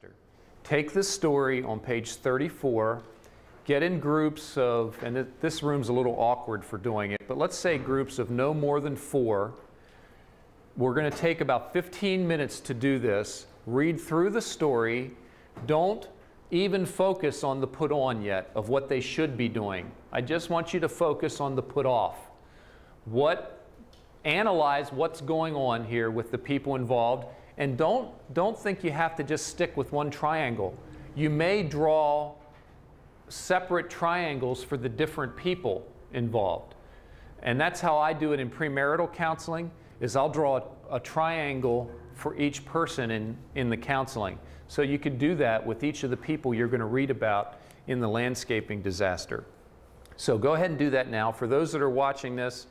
disaster. Take this story on page 34, get in groups of, and this room's a little awkward for doing it, but let's say groups of no more than 4. We're going to take about 15 minutes to do this. Read through the story. Don't even focus on the put on yet of what they should be doing. I just want you to focus on the put off. Analyze what's going on here with the people involved, and don't think you have to just stick with one triangle. You may draw separate triangles for the different people involved. And that's how I do it in premarital counseling, is I'll draw a triangle for each person in the counseling. So you could do that with each of the people you're going to read about in the landscaping disaster. So go ahead and do that now. For those that are watching this,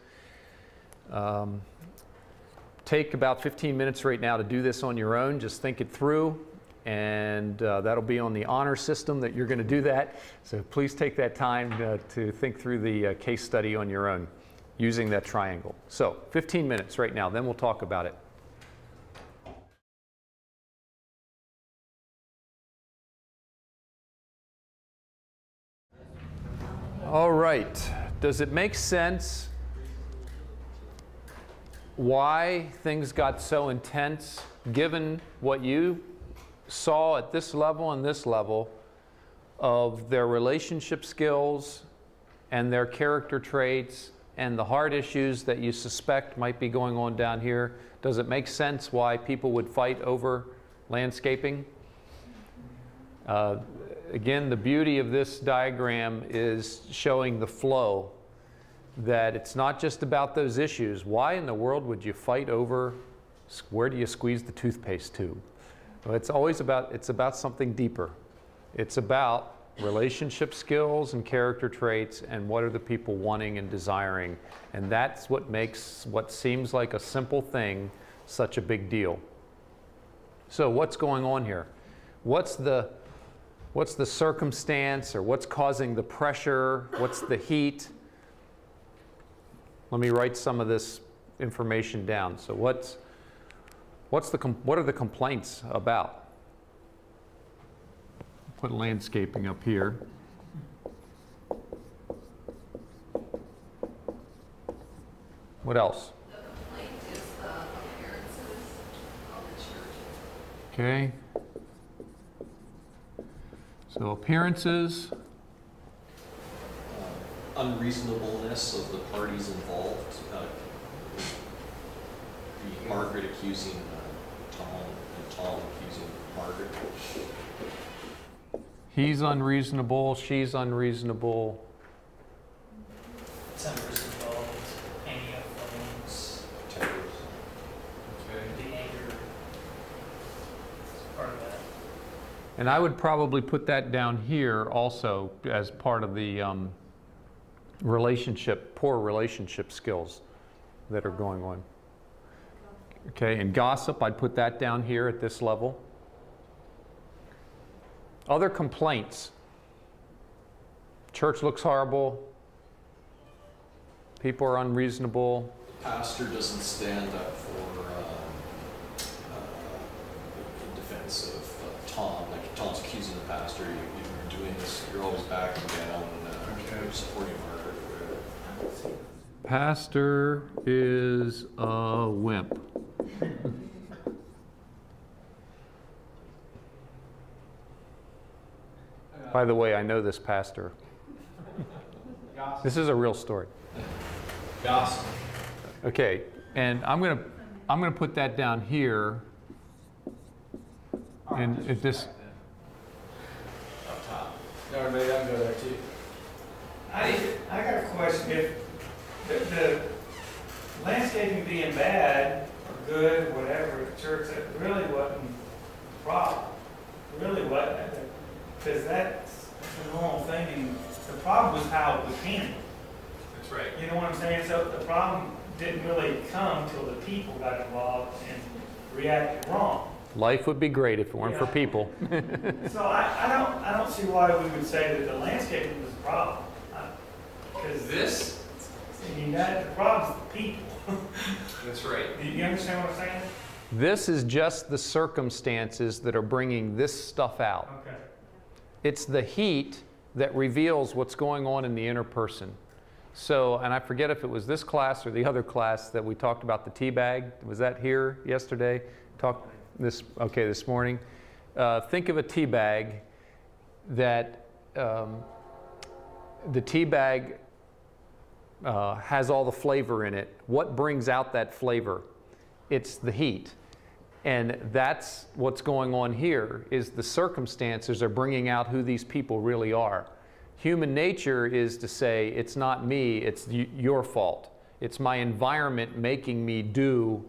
take about 15 minutes right now to do this on your own. Just think it through, and that'll be on the honor system that you're going to do that. So please take that time to think through the case study on your own using that triangle. So 15 minutes right now, then we'll talk about it. All right, does it make sense why things got so intense given what you saw at this level and this level of their relationship skills and their character traits and the heart issues that you suspect might be going on down here? Does it make sense why people would fight over landscaping? Again, the beauty of this diagram is showing the flow, that it's not just about those issues. Why in the world would you fight over where do you squeeze the toothpaste tube? Well, it's about something deeper. It's about relationship skills and character traits and what are the people wanting and desiring. And that's what makes what seems like a simple thing such a big deal. So what's going on here? What's the circumstance, or what's causing the pressure? What's the heat? Let me write some of this information down. So what are the complaints about? Put landscaping up here. What else? The complaint is the appearances of the church. Okay. So appearances. Unreasonableness of the parties involved. Margaret accusing Tom, and Tom accusing Margaret. He's unreasonable, she's unreasonable. Tempers involved, hanging up phones, Tempers. the anger is part of that. And I would probably put that down here also as part of the poor relationship skills that are going on. Okay, and gossip, I'd put that down here at this level. Other complaints. Church looks horrible. People are unreasonable. The pastor doesn't stand up for in defense of Tom. Like if Tom's accusing the pastor, you're doing this, you're always backing down, supporting Margaret or whatever. Pastor is a wimp. By the way, I know this pastor. This is a real story. Gossip. Okay, and I'm gonna put that down here. And if this, Up top. Everybody, I'll go there too. I got a question. If the landscaping being bad or good, whatever, at church, that really wasn't the problem. It really wasn't. Because that's the normal thing. And the problem was how it was handled. That's right. You know what I'm saying? So the problem didn't really come till the people got involved and reacted wrong. life would be great if it weren't for people. So I don't see why we would say that the landscaping was a problem. Because This? I mean, the problem's the people. That's right. Do you understand what I'm saying? This is just the circumstances that are bringing this stuff out. Okay. It's the heat that reveals what's going on in the inner person. So, and I forget if it was this class or the other class that we talked about the tea bag. Was that here yesterday? This morning. Think of a tea bag that the tea bag has all the flavor in it. What brings out that flavor? It's the heat. And that's what's going on here, is the circumstances are bringing out who these people really are. Human nature is to say, it's not me, it's your fault. It's my environment making me do,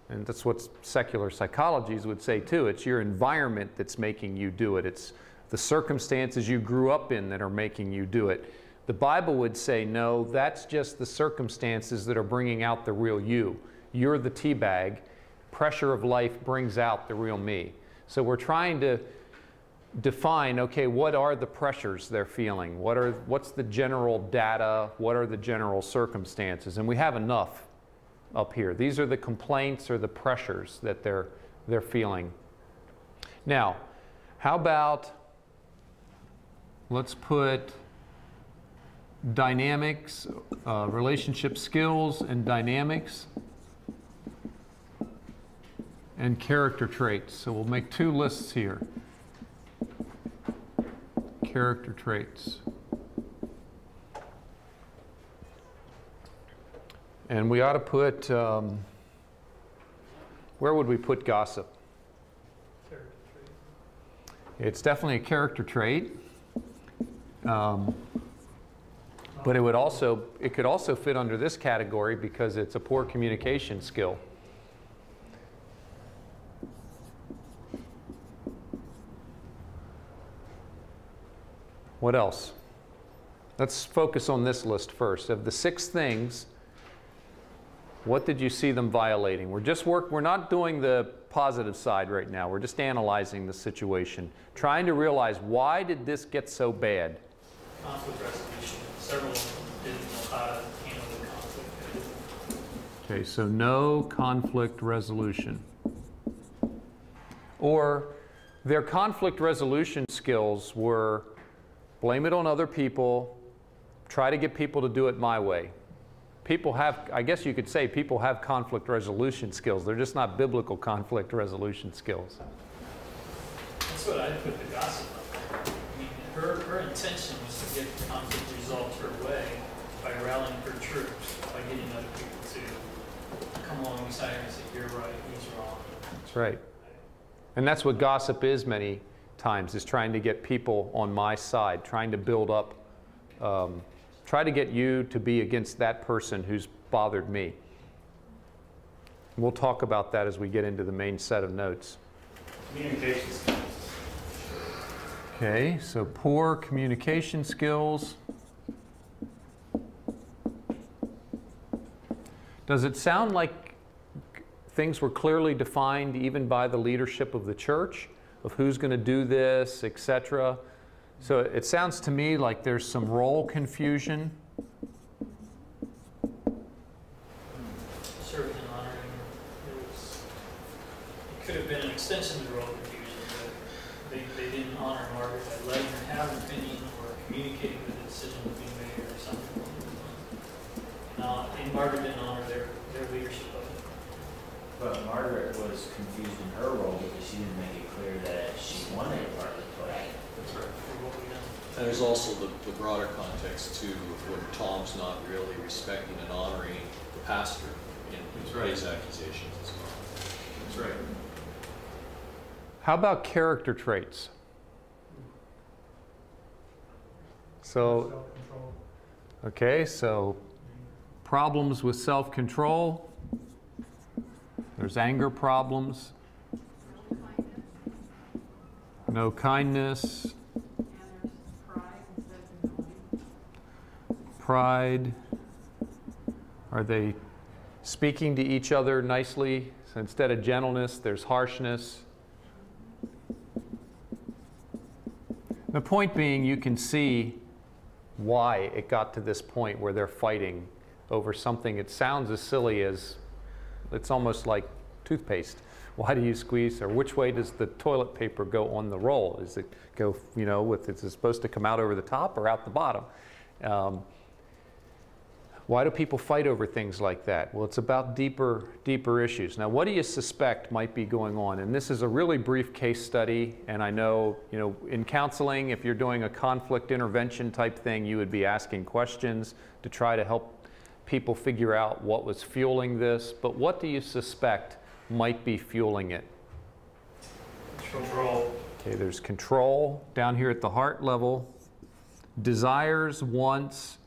and that's what secular psychologies would say too, it's your environment that's making you do it. It's the circumstances you grew up in that are making you do it. The Bible would say, no, that's just the circumstances that are bringing out the real you. You're the tea bag. Pressure of life brings out the real me. So we're trying to define, okay, what are the pressures they're feeling? What's the general data? What are the general circumstances? And we have enough up here. These are the complaints or the pressures that they're feeling. Now, how about, let's put dynamics, relationship skills and dynamics, and character traits. So we'll make two lists here. Character traits. And we ought to put, where would we put gossip? Character trait. It's definitely a character trait. But it could also fit under this category because it's a poor communication skill. What else? Let's focus on this list first. Of the 6 things, what did you see them violating? We're not doing the positive side right now. We're just analyzing the situation, trying to realize, why did this get so bad? Conflict resolution. Several of them didn't know how to handle the conflict. Okay, so no conflict resolution. Or their conflict resolution skills were blame it on other people, try to get people to do it my way. People have, I guess you could say, people have conflict resolution skills. They're just not biblical conflict resolution skills. That's what I put the gossip up there. I mean, her intention was to get the conflict resolved her way by rallying her troops, by getting other people to come along beside her and say, you're right, he's wrong. That's right. And that's what gossip is many times, is trying to get people on my side, trying to build up, try to get you to be against that person who's bothered me. We'll talk about that as we get into the main set of notes. Communication skills. Okay, so poor communication skills. Does it sound like things were clearly defined even by the leadership of the church, of who's going to do this, etc.? So it sounds to me like there's some role confusion. Serving and honoring. It could have been an extension of the role confusion, but they didn't honor Margaret by letting her have an opinion or communicating that the decision was being made or something. And Margaret didn't honor their leadership of it. But Margaret was confused in her role because she didn't make it clear that she wanted a part of the play. That's right. For what we know. And there's also the broader context too, of where Tom's not really respecting and honoring the pastor in his accusations as well. That's right. How about character traits? So, Self-control. okay, so problems with self-control. There's anger problems. No kindness. And there's pride instead of humility. Pride. Are they speaking to each other nicely? So instead of gentleness, there's harshness. The point being, you can see why it got to this point where they're fighting over something. It sounds as silly as, it's almost like toothpaste? Why do you squeeze, or which way does the toilet paper go on the roll? Is it go, you know, is it supposed to come out over the top or out the bottom? Why do people fight over things like that? Well, it's about deeper issues. Now, what do you suspect might be going on? And this is a really brief case study, and I know, you know, in counseling, if you're doing a conflict intervention type thing, you would be asking questions to try to help people figure out what was fueling this. But what do you suspect might be fueling it? Control. Okay, there's control down here at the heart level. Desires, wants,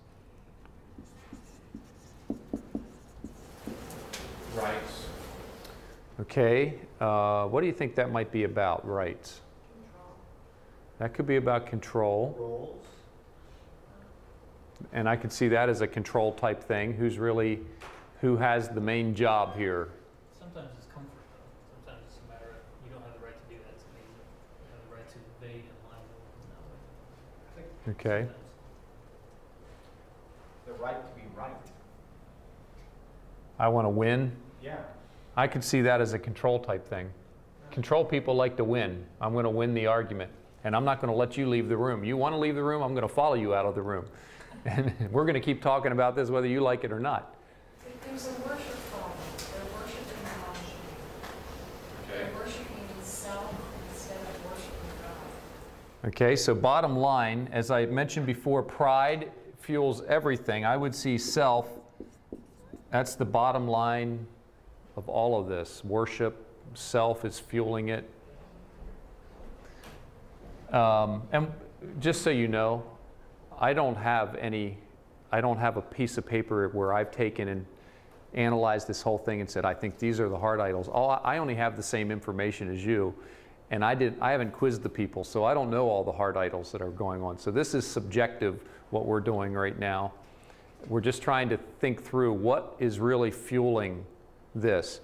Rights. okay, what do you think that might be about, rights? That could be about control. Roles. And I could see that as a control type thing. Who has the main job here? Sometimes it's comfort, though. Sometimes it's a matter of, you don't have the right to do that to me. You have the right to evade and liable in that way. Okay. Sometimes. The right to be right. I want to win. Yeah. I could see that as a control type thing. Control people like to win. I'm going to win the argument. And I'm not going to let you leave the room. You want to leave the room, I'm going to follow you out of the room. And we're going to keep talking about this whether you like it or not. There's a worship problem. They're worshiping emotion. Okay. They're worshiping self instead of worshiping God. Okay, so bottom line, as I mentioned before, pride fuels everything. I would see self, that's the bottom line of all of this. Worship, self is fueling it. And just so you know, I don't have a piece of paper where I've taken and analyzed this whole thing and said, I think these are the heart idols. I only have the same information as you, and I haven't quizzed the people, so I don't know all the heart idols that are going on. So this is subjective, what we're doing right now. We're just trying to think through what is really fueling this.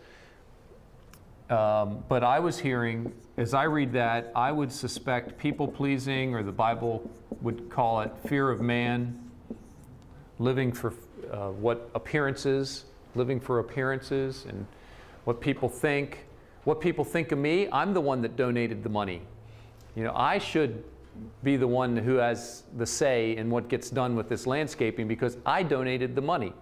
But I was hearing, as I read that, I would suspect people-pleasing, or the Bible would call it fear of man, living for living for appearances, and what people think. What people think of me, I'm the one that donated the money. You know, I should be the one who has the say in what gets done with this landscaping because I donated the money.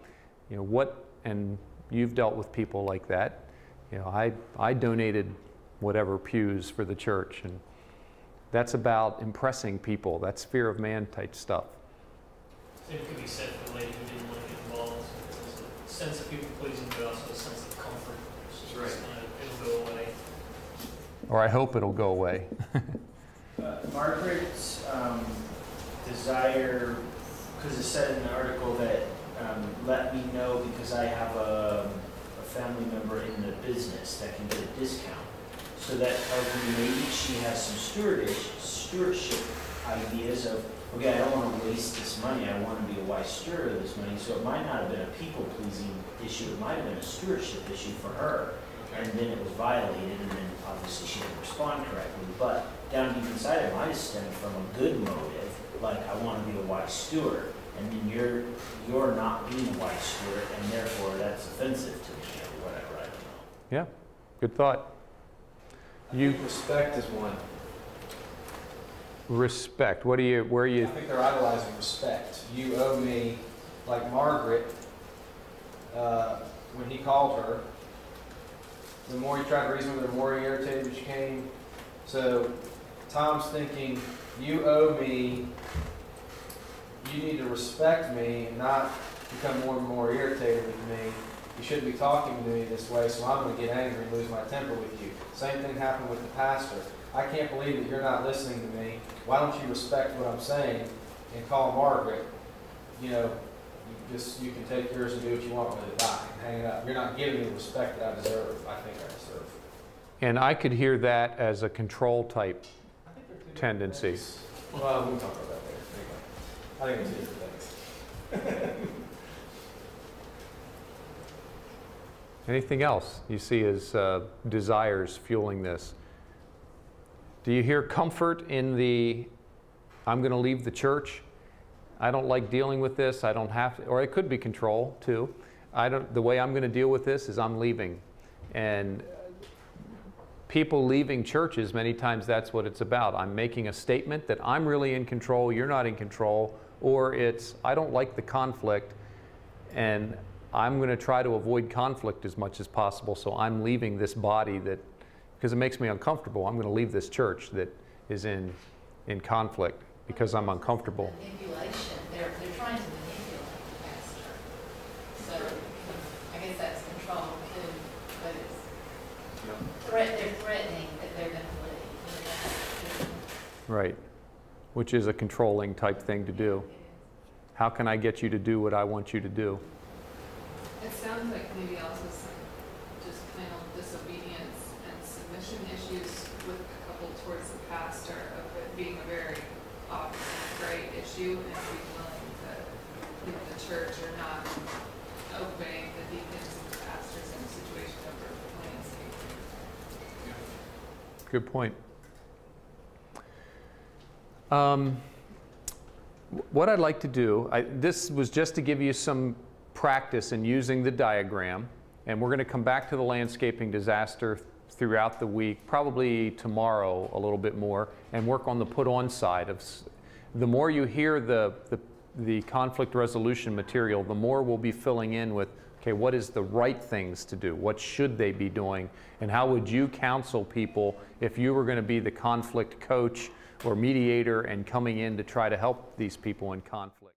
You know, and you've dealt with people like that. You know, I donated whatever pews for the church, and that's about impressing people. That's fear of man type stuff. Same could be said for the lady who didn't want to get involved. There's a sense of people pleasing, but also a sense of comfort. It's Right. just it'll go away. Or I hope it'll go away. Margaret's desire, because it said in the article that let me know because I have a family member in the business that can get a discount. So that tells me maybe she has some stewardship ideas of, okay, I don't want to waste this money. I want to be a wise steward of this money. So it might not have been a people-pleasing issue. It might have been a stewardship issue for her. And then it was violated, and then obviously she didn't respond correctly. But down deep inside, it might have stemmed from a good motive, like I want to be a wise steward, and then you're not being a wise steward, and therefore that's offensive to me or whatever. I don't know. Yeah, good thought. I think respect is one. Respect. Where are you? I think they're idolizing respect. You owe me, like Margaret, when he called her, the more you tried to reason with her, the more irritated she became. So Tom's thinking, you owe me, you need to respect me and not become more and more irritated with me. You shouldn't be talking to me this way, so I'm going to get angry and lose my temper with you. Same thing happened with the pastor. I can't believe that you're not listening to me. Why don't you respect what I'm saying and call Margaret? You know, you can take yours and do what you want with it. Bye, and hang it up. You're not giving me the respect that I deserve. I think I deserve. And I could hear that as a control type tendency. Well, we can talk about that later. Anyway, I think it's different things. Anything else you see as desires fueling this? Do you hear comfort in the, I'm going to leave the church? I don't like dealing with this. I don't have to, or it could be control too. The way I'm going to deal with this is I'm leaving. And people leaving churches, many times that's what it's about. I'm making a statement that I'm really in control, you're not in control, or it's, I don't like the conflict, and I'm going to try to avoid conflict as much as possible, so I'm leaving this body that, because it makes me uncomfortable, I'm going to leave this church that is in conflict because I'm uncomfortable. Manipulation, they're trying to manipulate the pastor. So I guess that's control too, but it's they're threatening that they're going to leave. Right, which is a controlling type thing to do. How can I get you to do what I want you to do? It sounds like maybe also some just plain old disobedience and submission issues with the couple towards the pastor of it being a very obvious great issue and being willing to leave the church or not obeying the deacons and the pastors in a situation over landscaping. Good point. What I'd like to do, this was just to give you some practice in using the diagram, and we're going to come back to the landscaping disaster throughout the week, probably tomorrow a little bit more, and work on the put-on side. The more you hear the conflict resolution material, the more we'll be filling in with, okay, what is the right things to do? What should they be doing? And how would you counsel people if you were going to be the conflict coach or mediator and coming in to try to help these people in conflict?